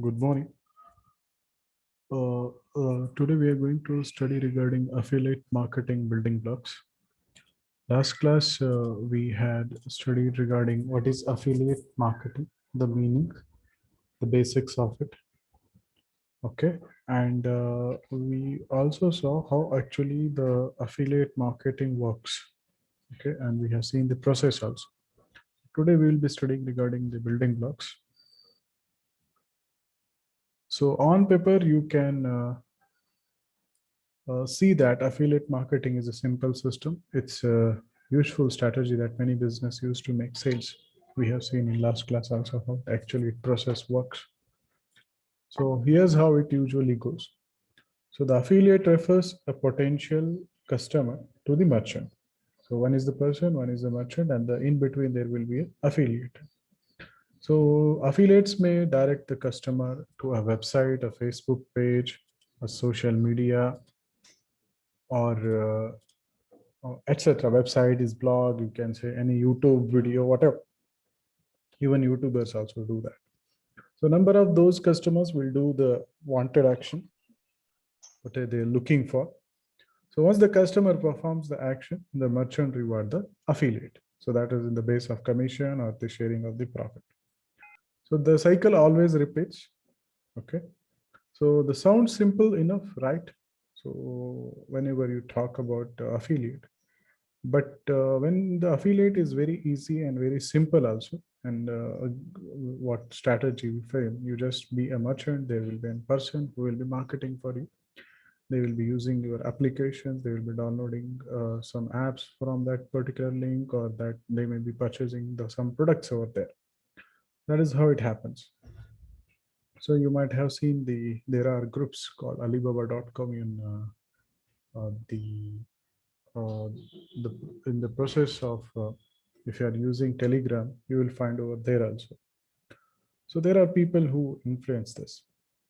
Good morning. Today we are going to study regarding affiliate marketing building blocks. Last class we had studied regarding what is affiliate marketing, the meaning, the basics of it. Okay, and we also saw how actually the affiliate marketing works. Okay, and we have seen the process also. Today we will be studying regarding the building blocks. So on paper you can see that affiliate marketing is a simple system. It's a useful strategy that many business use to make sales. We have seen in last class also how actually process works. So here's how it usually goes. So the affiliate refers a potential customer to the merchant. So one is the person, one is the merchant, and the in between there will be an affiliate. So affiliates may direct the customer to a website, a Facebook page, a social media, or etc. Website is blog, you can say any YouTube video, whatever. Even YouTubers also do that. So number of those customers will do the wanted action, what are they looking for. So once the customer performs the action, the merchant reward the affiliate. So that is in the base of commission or the sharing of the profit. So the cycle always repeats. Okay. So the sound simple enough, right? So whenever you talk about affiliate, but when the affiliate is very easy and very simple also, and what strategy we frame, you just be a merchant, there will be a person who will be marketing for you. They will be using your applications, they will be downloading some apps from that particular link, or that they may be purchasing some products over there. That is how it happens. So you might have seen there are groups called Alibaba.com in the uh, the in the process of if you are using Telegram, you will find over there also. So there are people who influence this.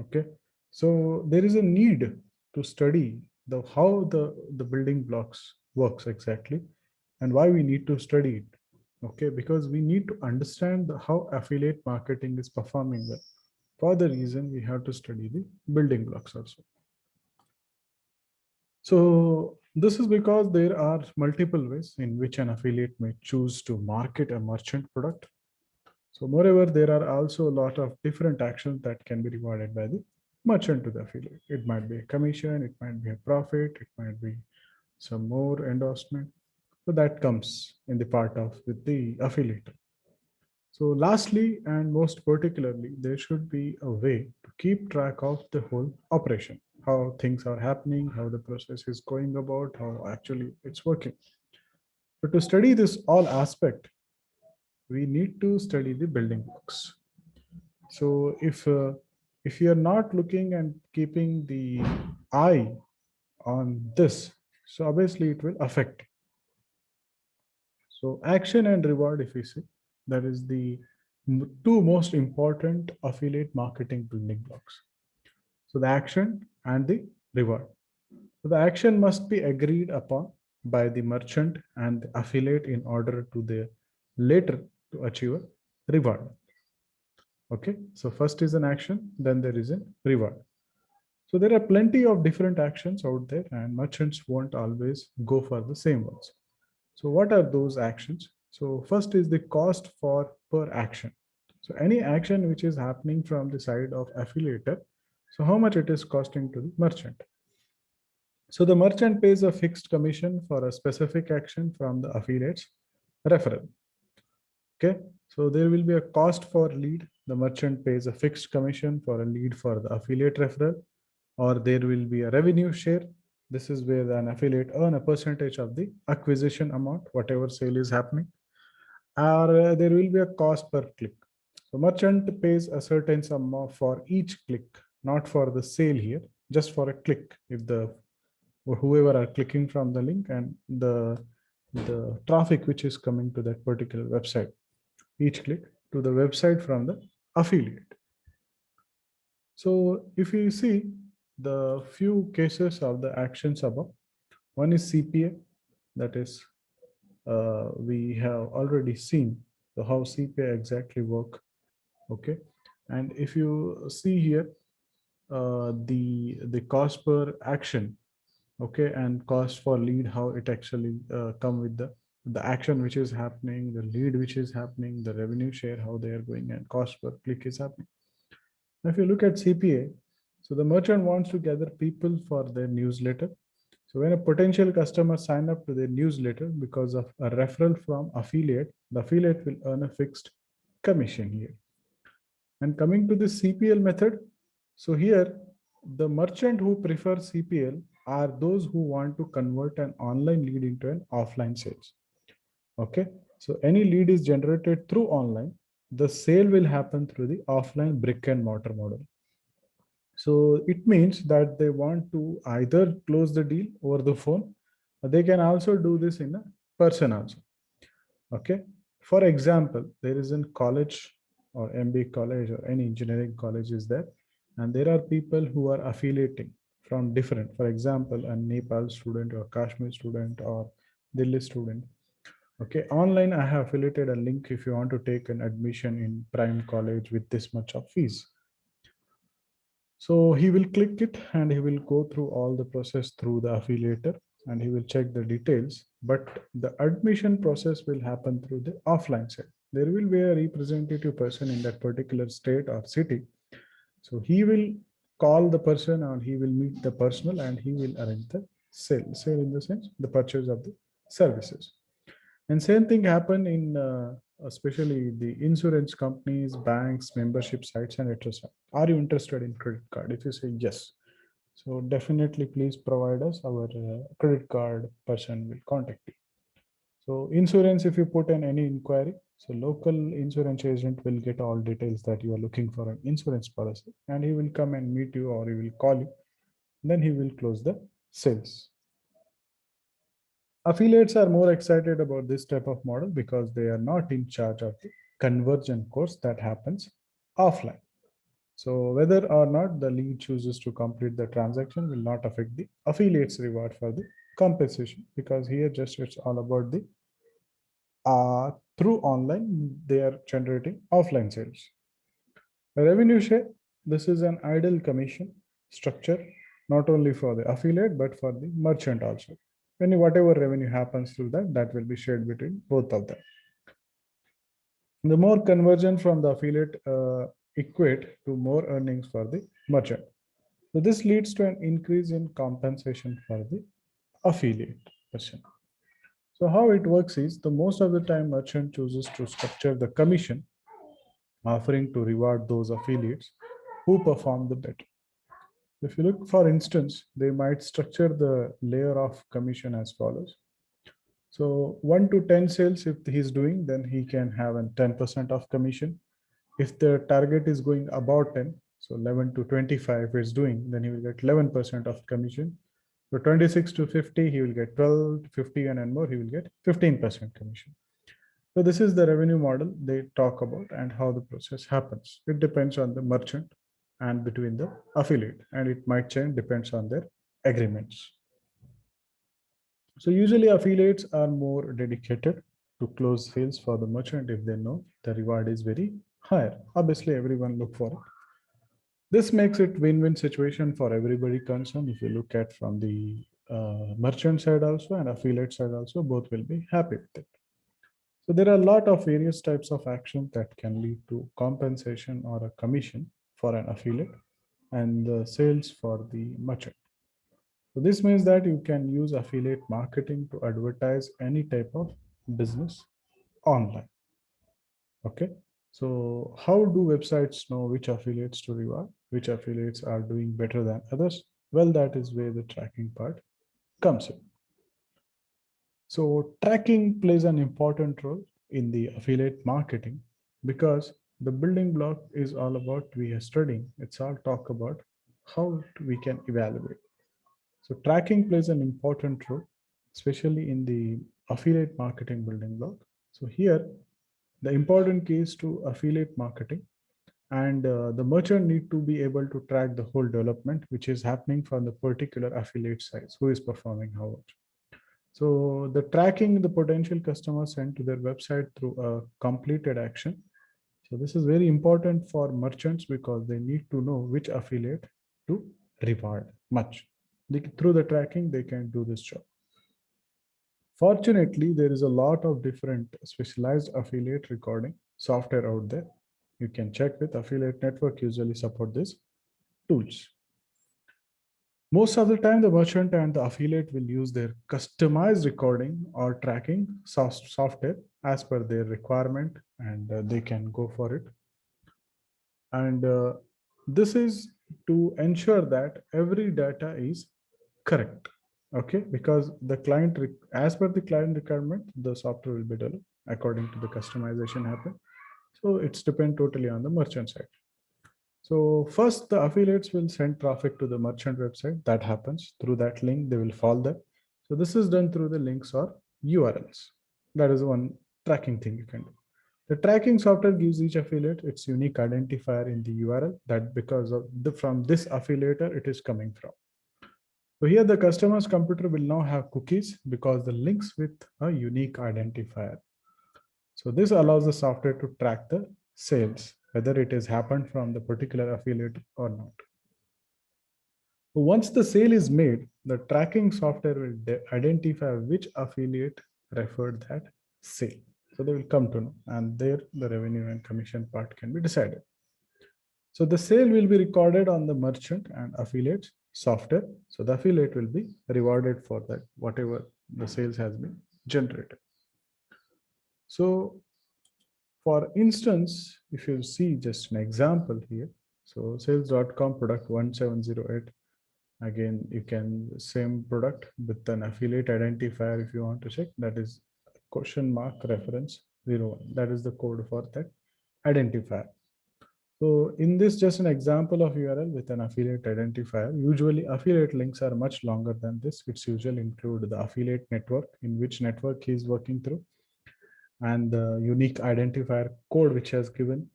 Okay, so there is a need to study the how the building blocks works exactly, and why we need to study it. Okay, because we need to understand how affiliate marketing is performing well. For the reason we have to study the building blocks also. So this is because there are multiple ways in which an affiliate may choose to market a merchant product. So moreover, there are also a lot of different actions that can be rewarded by the merchant to the affiliate. It might be a commission, it might be a profit, it might be some more endorsement. So that comes in the part of with the affiliate. So lastly, and most particularly, there should be a way to keep track of the whole operation, how things are happening, how the process is going about, how actually it's working. But to study this all aspect, we need to study the building blocks. So if you are not looking and keeping the eye on this, so obviously it will affect. So action and reward, if we see, that is the two most important affiliate marketing building blocks. So the action and the reward. So the action must be agreed upon by the merchant and the affiliate in order to the later to achieve a reward. Okay, so first is an action, then there is a reward. So there are plenty of different actions out there, and merchants won't always go for the same ones. So what are those actions? So first is the cost for per action. So any action which is happening from the side of affiliator, so how much it is costing to the merchant. So the merchant pays a fixed commission for a specific action from the affiliate's referral. Okay, so there will be a cost for lead. The merchant pays a fixed commission for a lead for the affiliate referral, or there will be a revenue share. This is where an affiliate earn a percentage of the acquisition amount, whatever sale is happening, or there will be a cost per click. So merchant pays a certain sum for each click, not for the sale here, just for a click. If the whoever are clicking from the link and the traffic which is coming to that particular website, each click to the website from the affiliate. So if you see the few cases of the actions above, one is CPA, that is we have already seen how CPA exactly work. Okay, And if you see here, the cost per action, okay, and cost for lead, how it actually come with the action which is happening, the lead which is happening, the revenue share, how they are going, and cost per click is happening. Now, if you look at CPA, so the merchant wants to gather people for their newsletter. So when a potential customer sign up to their newsletter because of a referral from affiliate, the affiliate will earn a fixed commission here. And coming to the CPL method, so here the merchant who prefers CPL are those who want to convert an online lead into an offline sales. Okay, so any lead is generated through online, the sale will happen through the offline brick and mortar model. So it means that they want to either close the deal over the phone, or they can also do this in a person also. Okay. For example, there is a college or MBA college or any engineering college is there, and there are people who are affiliating from different, for example, a Nepal student or Kashmir student or Delhi student. Okay, online I have affiliated a link if you want to take an admission in prime college with this much of fees. So he will click it and he will go through all the process through the affiliator and he will check the details. But the admission process will happen through the offline side. There will be a representative person in that particular state or city. So he will call the person and he will meet the personal and he will arrange the sale. Sale in the sense the purchase of the services. And same thing happen in especially the insurance companies, banks, membership sites, and etc. Are you interested in credit card? If you say yes, so definitely please provide us our credit card person will contact you. So insurance, if you put in any inquiry, so local insurance agent will get all details that you are looking for an insurance policy, and he will come and meet you or he will call you. Then he will close the sales. Affiliates are more excited about this type of model because they are not in charge of the conversion course that happens offline. So whether or not the lead chooses to complete the transaction will not affect the affiliates reward for the compensation because here just it's all about the through online they are generating offline sales. Revenue share, this is an ideal commission structure, not only for the affiliate, but for the merchant also. When whatever revenue happens through that, that will be shared between both of them. The more conversion from the affiliate equate to more earnings for the merchant. So this leads to an increase in compensation for the affiliate person. So how it works is the most of the time merchant chooses to structure the commission offering to reward those affiliates who perform the better. If you look, for instance, they might structure the layer of commission as follows. So 1 to 10 sales, if he's doing, then he can have a 10% of commission. If the target is going about 10, so 11 to 25 is doing, then he will get 11% of commission. So 26 to 50, he will get 12, 50 and more, he will get 15% commission. So this is the revenue model they talk about and how the process happens. It depends on the merchant and between the affiliate, and it might change depends on their agreements. So usually affiliates are more dedicated to close sales for the merchant if they know the reward is very higher. Obviously, everyone look for it. This makes it win-win situation for everybody concerned. If you look at from the merchant side also and affiliate side also, both will be happy with it. So there are a lot of various types of actions that can lead to compensation or a commission for an affiliate and the sales for the merchant. So this means that you can use affiliate marketing to advertise any type of business online. Okay. So how do websites know which affiliates to reward, which affiliates are doing better than others? Well, that is where the tracking part comes in. So tracking plays an important role in the affiliate marketing because the building block is all about we are studying. It's all talk about how we can evaluate. So tracking plays an important role, especially in the affiliate marketing building block. So here, the important key is to affiliate marketing and the merchant need to be able to track the whole development, which is happening from the particular affiliate size, who is performing how much. So the tracking the potential customers sent to their website through a completed action. So this is very important for merchants because they need to know which affiliate to reward much. Through the tracking, they can do this job. Fortunately, there is a lot of different specialized affiliate recording software out there. You can check with Affiliate Network, usually support these tools. Most of the time, the merchant and the affiliate will use their customized recording or tracking software as per their requirement, and they can go for it. And this is to ensure that every data is correct. Okay, because the client, as per the client requirement, the software will be developed according to the customization happen. So it's depend totally on the merchant side. So first, the affiliates will send traffic to the merchant website. That happens through that link. They will follow that. So this is done through the links or URLs. That is one tracking thing you can do. The tracking software gives each affiliate its unique identifier in the URL that because of from this affiliator it is coming from. So here the customer's computer will now have cookies because the links with a unique identifier. So this allows the software to track the sales, whether it has happened from the particular affiliate or not. Once the sale is made, the tracking software will identify which affiliate referred that sale. So they will come to know, and there the revenue and commission part can be decided. So the sale will be recorded on the merchant and affiliate software. So the affiliate will be rewarded for that, whatever the sales has been generated. So for instance, if you see just an example here, so sales.com product 1708. Again, you can same product with an affiliate identifier if you want to check. That is question mark reference 01. That is the code for that identifier. So in this, just an example of URL with an affiliate identifier. Usually affiliate links are much longer than this. It's usually include the affiliate network, in which network he is working through, and the unique identifier code which has given,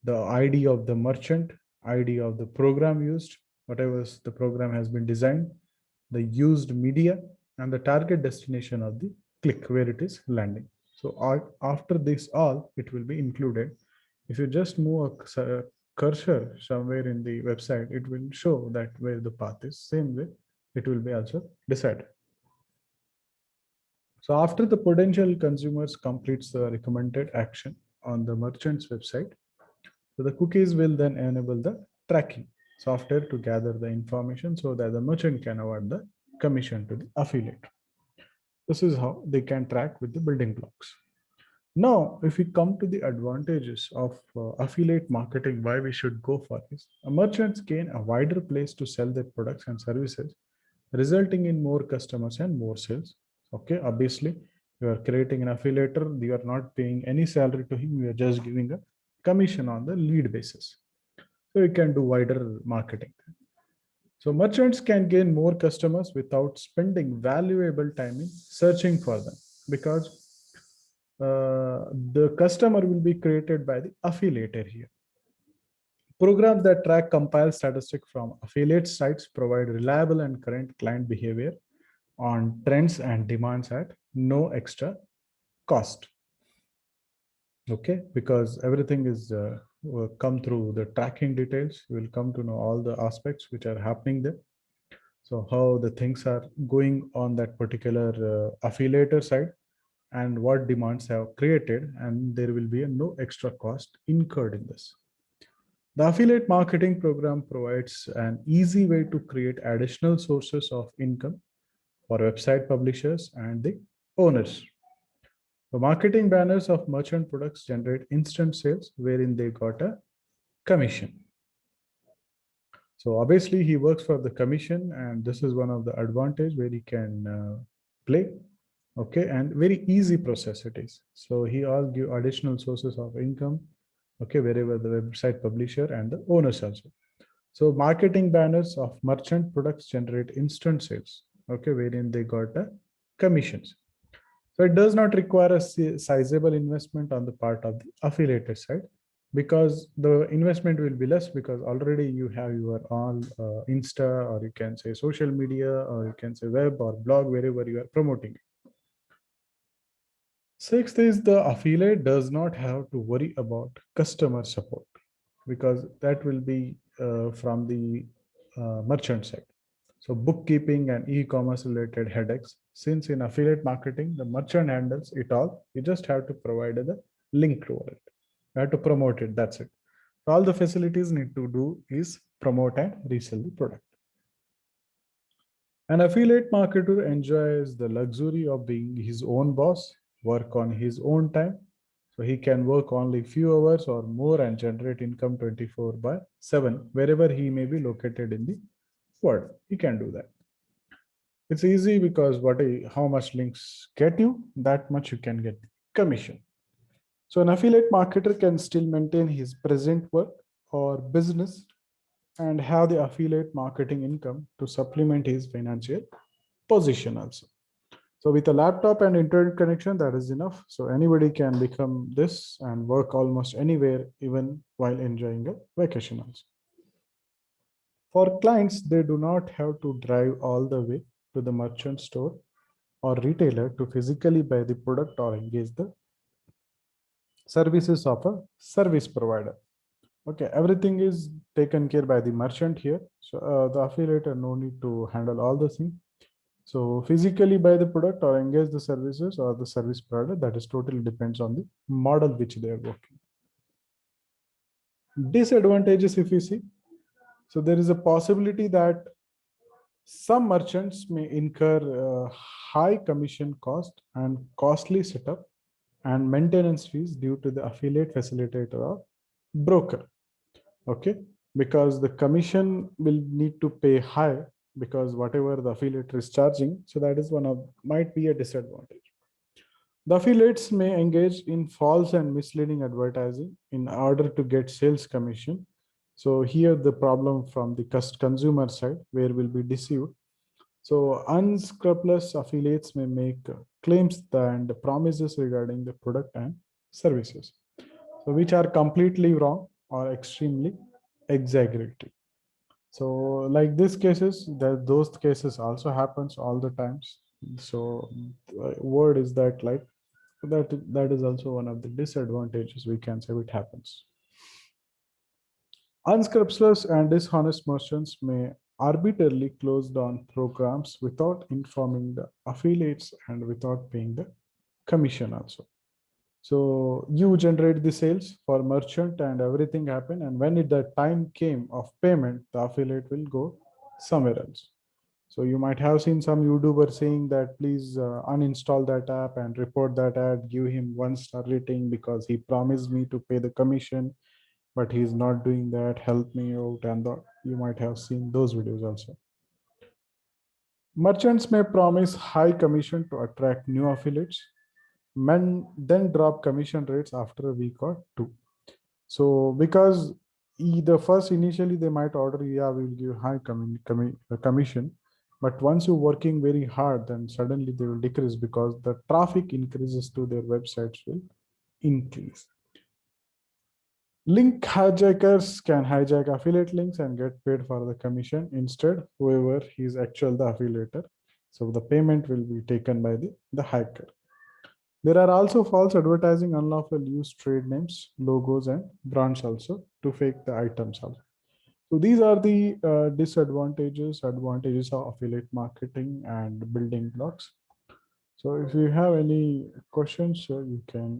the ID of the merchant, ID of the program used, whatever the program has been designed, the used media, and the target destination of the click where it is landing. So after this all, it will be included. If you just move a cursor somewhere in the website, it will show that where the path is. Same way, it will be also decided. So after the potential consumers completes the recommended action on the merchant's website, so the cookies will then enable the tracking software to gather the information so that the merchant can award the commission to the affiliate. This is how they can track with the building blocks. Now, if we come to the advantages of affiliate marketing, why we should go for this, merchants gain a wider place to sell their products and services, resulting in more customers and more sales. Okay, obviously, you are creating an affiliator, you are not paying any salary to him, you are just giving a commission on the lead basis. So you can do wider marketing. So merchants can gain more customers without spending valuable time in searching for them, because the customer will be created by the affiliator here. Programs that track compile statistics from affiliate sites provide reliable and current client behavior on trends and demands at no extra cost. Okay, because everything is will come through the tracking details. You will come to know all the aspects which are happening there. So how the things are going on that particular affiliator side, and what demands have created, and there will be no extra cost incurred in this. The affiliate marketing program provides an easy way to create additional sources of income for website publishers and the owners. The marketing banners of merchant products generate instant sales wherein they got a commission. So obviously he works for the commission, and this is one of the advantage where he can play. Okay, and very easy process it is. So he all give additional sources of income. Okay, wherever the website publisher and the owners also. So marketing banners of merchant products generate instant sales. Okay, wherein they got a commissions. So it does not require a sizable investment on the part of the affiliated side, because the investment will be less, because already you have your all Insta, or you can say social media, or you can say web or blog, wherever you are promoting. Sixth is the affiliate does not have to worry about customer support because that will be from the merchant side. So bookkeeping and e-commerce related headaches. Since in affiliate marketing, the merchant handles it all. You just have to provide the link to it. You have to promote it. That's it. All the facilities need to do is promote and resell the product. An affiliate marketer enjoys the luxury of being his own boss, work on his own time. So he can work only few hours or more and generate income 24 by 7, wherever he may be located in the world. He can do that. It's easy because how much links get you, that much you can get commission. So an affiliate marketer can still maintain his present work or business and have the affiliate marketing income to supplement his financial position also. So with a laptop and internet connection, that is enough. So anybody can become this and work almost anywhere, even while enjoying a vacation also. For clients, they do not have to drive all the way to the merchant store or retailer to physically buy the product or engage the services of a service provider. Okay, everything is taken care by the merchant here. So the affiliator no need to handle all the things. So physically buy the product or engage the services or the service provider, that is totally depends on the model which they are working. Disadvantages if you see, so there is a possibility that some merchants may incur high commission cost and costly setup and maintenance fees due to the affiliate facilitator or broker. Okay, because the commission will need to pay high because whatever the affiliate is charging, so that is one of might be a disadvantage. The affiliates may engage in false and misleading advertising in order to get sales commission. So here the problem from the consumer side where will be deceived. So unscrupulous affiliates may make claims and promises regarding the product and services, so which are completely wrong or extremely exaggerated. So like these cases, that those cases also happens all the times. So word is that like that is also one of the disadvantages we can say it happens. Unscrupulous and dishonest merchants may arbitrarily close down programs without informing the affiliates and without paying the commission also. So you generate the sales for merchant and everything happen. And when the time came of payment, the affiliate will go somewhere else. So you might have seen some YouTuber saying that please uninstall that app and report that ad, give him 1-star rating because he promised me to pay the commission, but he's not doing that. Help me out. And you might have seen those videos also. Merchants may promise high commission to attract new affiliates, then drop commission rates after a week or two. So because the first initially they might order, yeah, we'll give high commission, but once you're working very hard, then suddenly they will decrease because the traffic increases to their websites will increase. Link hijackers can hijack affiliate links and get paid for the commission. Instead, whoever is actual the affiliator, so the payment will be taken by the hacker. There are also false advertising, unlawful use trade names, logos, and brands also to fake the items also. So these are the advantages of affiliate marketing and building blocks. So if you have any questions, you can